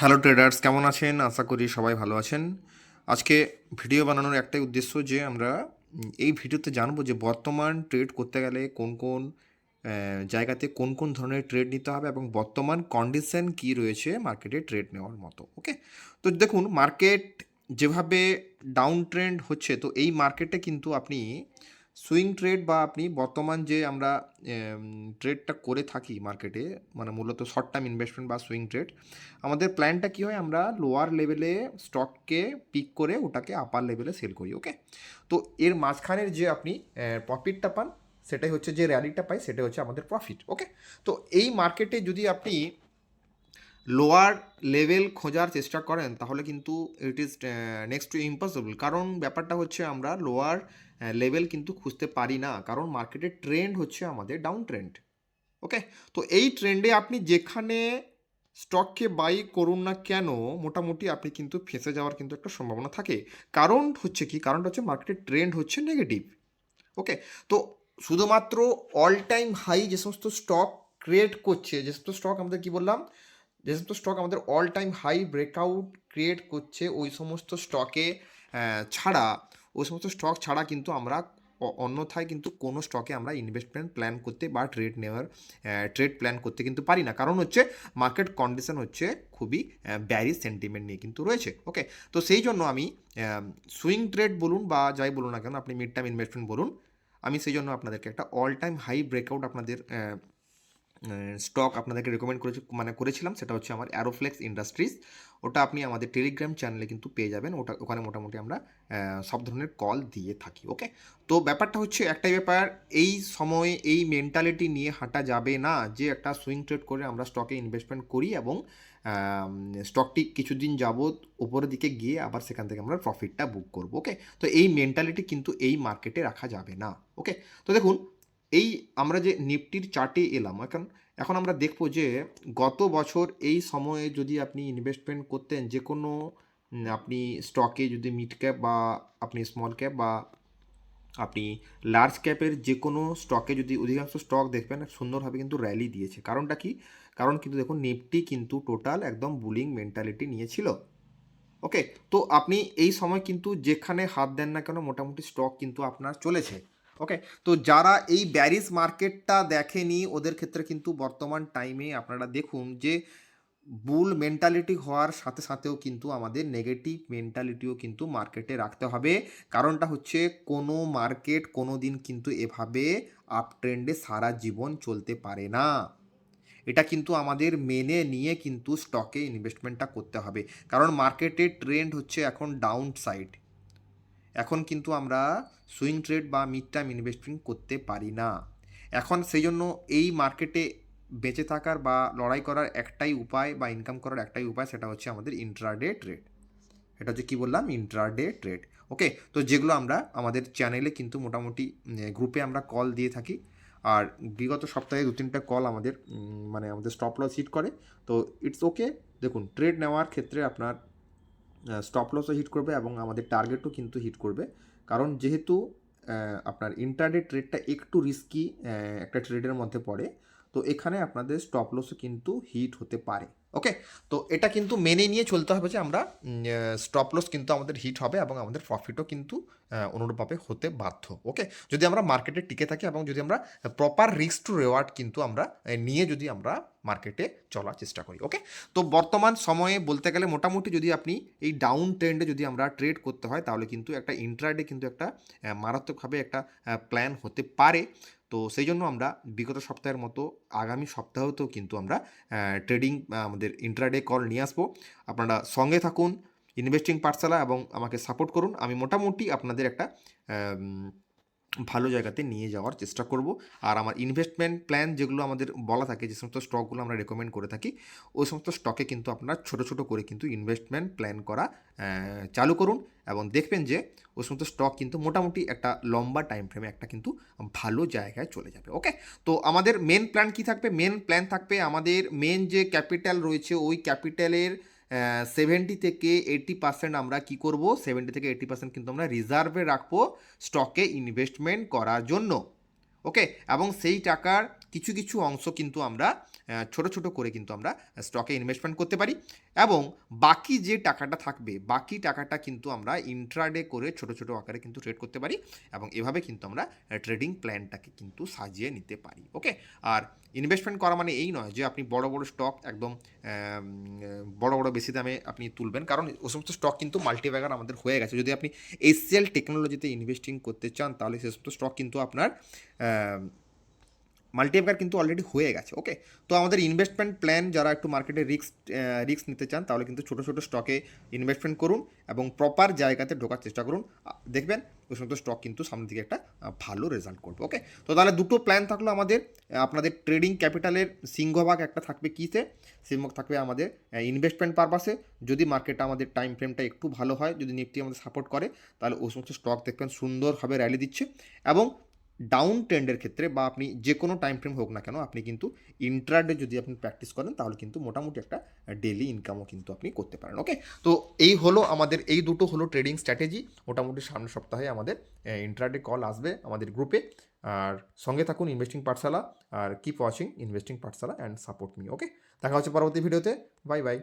Hello traders, কেমন আছেন? আশা করি সবাই ভালো আছেন। আজকে ভিডিও বানানোর একটাই উদ্দেশ্য যে আমরা এই ভিডিওতে জানবো যে বর্তমান ট্রেড করতে গেলে কোন কোন জায়গাতে কোন কোন ধরনের ট্রেড নিতে হবে এবং বর্তমান কন্ডিশন কি রয়েছে মার্কেটে ট্রেড নেওয়ার মতো। ওকে, তো দেখুন মার্কেট যেভাবে ডাউন ট্রেন্ড হচ্ছে, তো এই মার্কেটে কিন্তু আপনি সুইং ট্রেড বা আপনি বর্তমান যে আমরা ট্রেডটা করে থাকি মার্কেটে, মানে মূলত শর্ট টার্ম ইনভেস্টমেন্ট বা সুইং ট্রেড, আমাদের প্ল্যানটা কী হয়, আমরা লোয়ার লেভেলে স্টককে পিক করে ওটাকে আপার লেভেলে সেল করি। ওকে, তো এর মাঝখানের যে আপনি প্রফিটটা পান, সেটাই হচ্ছে যে র্যালিটা পাই, সেটাই হচ্ছে আমাদের প্রফিট। ওকে, তো এই মার্কেটে যদি আপনি লোয়ার লেভেল খোঁজার চেষ্টা করেন তাহলে কিন্তু it is next to impossible. কারণ ব্যাপারটা হচ্ছে আমরা লোয়ার লেভেল কিন্তু খুঁজতে পারি না, কারণ মার্কেটের ট্রেন্ড হচ্ছে আমাদের ডাউন ট্রেন্ড। ওকে, তো এই ট্রেন্ডে আপনি যেখানে স্টককে বাই করুন না কেন, মোটামুটি আপনি কিন্তু ফেঁসে যাওয়ার কিন্তু একটা সম্ভাবনা থাকে। কারণ হচ্ছে কি, কারণটা হচ্ছে মার্কেটের ট্রেন্ড হচ্ছে নেগেটিভ। ওকে, তো শুধুমাত্র অল টাইম হাই যে সমস্ত স্টক ক্রিয়েট করছে, যে সমস্ত স্টক আমাদের কি বললাম, যে সমস্ত স্টক আমাদের all time high breakout create করছে, ওই সমস্ত স্টকে ছাড়া, ওই সমস্ত স্টক ছাড়া কিন্তু আমরা অন্যথায় কিন্তু কোনো স্টকে আমরা ইনভেস্টমেন্ট প্ল্যান করতে বা ট্রেড প্ল্যান করতে কিন্তু পারি না। কারণ হচ্ছে মার্কেট কন্ডিশন হচ্ছে খুবই ব্যারি সেন্টিমেন্ট নিয়ে কিন্তু রয়েছে। ওকে, তো সেই জন্য আমি সুইং ট্রেড বলুন বা যাই বলুন না কেন, আপনি মিড টার্ম ইনভেস্টমেন্ট বলুন, আমি সেই জন্য আপনাদেরকে একটা অল টাইম হাই ব্রেকআউট আপনাদের স্টক আপনাদেরকে রেকমেন্ড করেছিলাম। সেটা হচ্ছে আমার অ্যারোফ্লেক্স ইন্ডাস্ট্রিজ। ওটা আপনি আমাদের টেলিগ্রাম চ্যানেলে কিন্তু পেয়ে যাবেন। ওখানে মোটামুটি আমরা সব ধরনের কল দিয়ে থাকি। ওকে, তো ব্যাপারটা হচ্ছে একটাই ব্যাপার, এই সময়ে এই মেন্টালিটি নিয়ে হাঁটা যাবে না যে একটা সুইং ট্রেড করে আমরা স্টকে ইনভেস্টমেন্ট করি এবং স্টকটি কিছুদিন যাবৎ উপরের দিকে গিয়ে আবার সেখান থেকে আমরা প্রফিটটা বুক করবো। ওকে, তো এই মেন্টালিটি কিন্তু এই মার্কেটে রাখা যাবে না। ওকে, তো দেখুন, এই আমরা যে নিফটির চার্টে এলাম, এখন এখন আমরা দেখবো যে গত বছর এই সময়ে যদি আপনি ইনভেস্টমেন্ট করতেন যে কোনো আপনি স্টকে, যদি মিড ক্যাপ বা আপনি স্মল ক্যাপ বা আপনি লার্জ ক্যাপের যে কোনো স্টকে, যদি অধিকাংশ স্টক দেখবেন সুন্দরভাবে কিন্তু র্যালি দিয়েছে। কারণটা কি? কারণ কিন্তু দেখুন নিফটি কিন্তু টোটাল একদম বুলিং মেন্টালিটি নিয়েছিল। ওকে, তো আপনি এই সময় কিন্তু যেখানে হাত দেন না কেন মোটামুটি স্টক কিন্তু আপনার চলেছে। ওকে, তো যারা এই ব্যারিস মার্কেটটা দেখেনি ওদের ক্ষেত্রে কিন্তু বর্তমান টাইমে আপনারা দেখুন যে বুল মেন্টালিটি হওয়ার সাথে সাথেও কিন্তু আমাদের নেগেটিভ মেন্টালিটিও কিন্তু মার্কেটে রাখতে হবে। কারণটা হচ্ছে কোনো মার্কেট কোনো দিন কিন্তু এভাবে আপ ট্রেন্ডে সারা জীবন চলতে পারে না। এটা কিন্তু আমাদের মেনে নিয়ে কিন্তু স্টকে ইনভেস্টমেন্টটা করতে হবে, কারণ মার্কেটের ট্রেন্ড হচ্ছে এখন ডাউন সাইড। এখন কিন্তু আমরা সুইং ট্রেড বা মিড টার্ম ইনভেস্টমেন্ট করতে পারি না এখন। সেই জন্য এই মার্কেটে বেঁচে থাকার বা লড়াই করার একটাই উপায় বা ইনকাম করার একটাই উপায়, সেটা হচ্ছে আমাদের ইন্ট্রাডে ট্রেড। এটা হচ্ছে কী বললাম, ইন্ট্রাডে ট্রেড। ওকে, তো যেগুলো আমরা আমাদের চ্যানেলে কিন্তু মোটামুটি গ্রুপে আমরা কল দিয়ে থাকি। আর বিগত সপ্তাহে 2-3টা কল আমাদের মানে আমাদের স্টপ লস হিট করে। তো ইটস ওকে, দেখুন ট্রেড নেওয়ার ক্ষেত্রে আপনার স্টপ লসও হিট করবে এবং আমাদের টার্গেটও কিন্তু হিট করবে। কারণ যেহেতু আপনার ইন্টারডে ট্রেডটা একটু রিস্কি একটা ট্রেডের মধ্যে পড়ে, তো এখানে আপনাদের স্টপ লসও কিন্তু হিট হতে পারে। ওকে, তো এটা কিন্তু মেনে নিয়ে চলতে হবে যে আমরা স্টপ লস কিন্তু আমাদের হিট হবে এবং আমাদের প্রফিটও কিন্তু অনুরূপভাবে হতে বাধ্য। ওকে, যদি আমরা মার্কেটে টিকে থাকি এবং যদি আমরা প্রপার রিস্ক টু রেওয়ার্ড কিন্তু আমরা নিয়ে যদি আমরা মার্কেটে চলার চেষ্টা করি। ওকে, তো বর্তমান সময়ে বলতে গেলে মোটামুটি যদি আপনি এই ডাউন ট্রেন্ডে যদি আমরা ট্রেড করতে হয় তাহলে কিন্তু একটা ইন্ট্রাডে কিন্তু একটা মারাত্মকভাবে একটা প্ল্যান হতে পারে। তো সেই জন্য আমরা বিগত সপ্তাহের মতো আগামী সপ্তাহতেও কিন্তু আমরা ট্রেডিং আমাদের ইন্ট্রাডে কল নিয়ে আসবো। আপনারা সঙ্গে থাকুন ইনভেস্টিং পাঠশালা এবং আমাকে সাপোর্ট করুন। আমি মোটামুটি আপনাদের একটা ভালো জায়গাতে নিয়ে যাওয়ার চেষ্টা করব। আর আমার ইনভেস্টমেন্ট প্ল্যান যেগুলো আমাদের বলা থাকে, যে সমস্ত স্টকগুলো আমরা রেকমেন্ড করে থাকি, ওই সমস্ত স্টকে কিন্তু আপনারা ছোটো ছোটো করে কিন্তু ইনভেস্টমেন্ট প্ল্যান করা চালু করুন এবং দেখবেন যে ওই সমস্ত স্টক কিন্তু মোটামুটি একটা লম্বা টাইম ফ্রেমে একটা কিন্তু ভালো জায়গায় চলে যাবে। ওকে, তো আমাদের মেন প্ল্যান কী থাকবে? মেন প্ল্যান থাকবে আমাদের মেন যে ক্যাপিটাল রয়েছে ওই ক্যাপিটালের 70-80% আমরা কি করব, 70-80% কিন্তু আমরা রিজার্ভে রাখবো স্টকে ইনভেস্টমেন্ট করার জন্য। ওকে, এবং সেই টাকার কিছু কিছু অংশ কিন্তু আমরা ছোট ছোট করে কিন্তু আমরা স্টকে ইনভেস্টমেন্ট করতে পারি এবং বাকি যে টাকাটা থাকবে বাকি টাকাটা কিন্তু আমরা ইন্ট্রাডে করে ছোট ছোট আকারে কিন্তু ট্রেড করতে পারি এবং এভাবে কিন্তু আমরা ট্রেডিং প্ল্যানটাকে কিন্তু সাজিয়ে নিতে পারি। ওকে, আর ইনভেস্টমেন্ট করা মানে এই নয় যে আপনি বড় বড় স্টক একদম বড় বড় বেশি দামে আপনি তুলবেন, কারণ ও সমস্ত স্টক কিন্তু মাল্টিব্যাগার আমাদের হয়ে গেছে। যদি আপনি এসসিএল টেকনোলজিতে ইনভেস্টিং করতে চান তাহলে সে সমস্ত স্টক কিন্তু আপনার মাল্টিব্যাগার কিন্তু অলরেডি হয়ে গেছে। ওকে, তো আমাদের ইনভেস্টমেন্ট প্ল্যান যারা একটু মার্কেটে রিস্ক নিতে চান তাহলে কিন্তু ছোটো ছোটো স্টকে ইনভেস্টমেন্ট করুন এবং প্রপার জায়গাতে ঢোকার চেষ্টা করুন, দেখবেন ওই সমস্ত স্টক কিন্তু সামনের দিকে একটা ভালো রেজাল্ট করবে। ওকে, তো তাহলে দুটো প্ল্যান থাকলো আমাদের। আপনাদের ট্রেডিং ক্যাপিটালের সিংহভাগ একটা থাকবে কিসে, সিংহভাগ থাকবে আমাদের ইনভেস্টমেন্ট পারপাসে। যদি মার্কেটটা আমাদের টাইম ফ্রেমটা একটু ভালো হয়, যদি নিফটি আমাদের সাপোর্ট করে, তাহলে ওই সমস্ত স্টক দেখবেন সুন্দরভাবে র্যালি দিচ্ছে। এবং ডাউন ট্রেন্ডের ক্ষেত্রে বা আপনি যে কোনো টাইম ফ্রেম হোক না কেন, আপনি কিন্তু ইন্ট্রাডে যদি আপনি প্র্যাকটিস করেন তাহলে কিন্তু মোটামুটি একটা ডেলি ইনকামও কিন্তু আপনি করতে পারেন। ওকে, তো এই হলো আমাদের এই দুটো হলো ট্রেডিং স্ট্র্যাটেজি। মোটামুটি সামনের সপ্তাহে আমাদের ইন্ট্রাডে কল আসবে আমাদের গ্রুপে। আর সঙ্গে থাকুন investing Pathsala, R keep watching investing Pathsala and support me. ওকে, দেখা হচ্ছে পরবর্তী ভিডিওতে। Bye bye.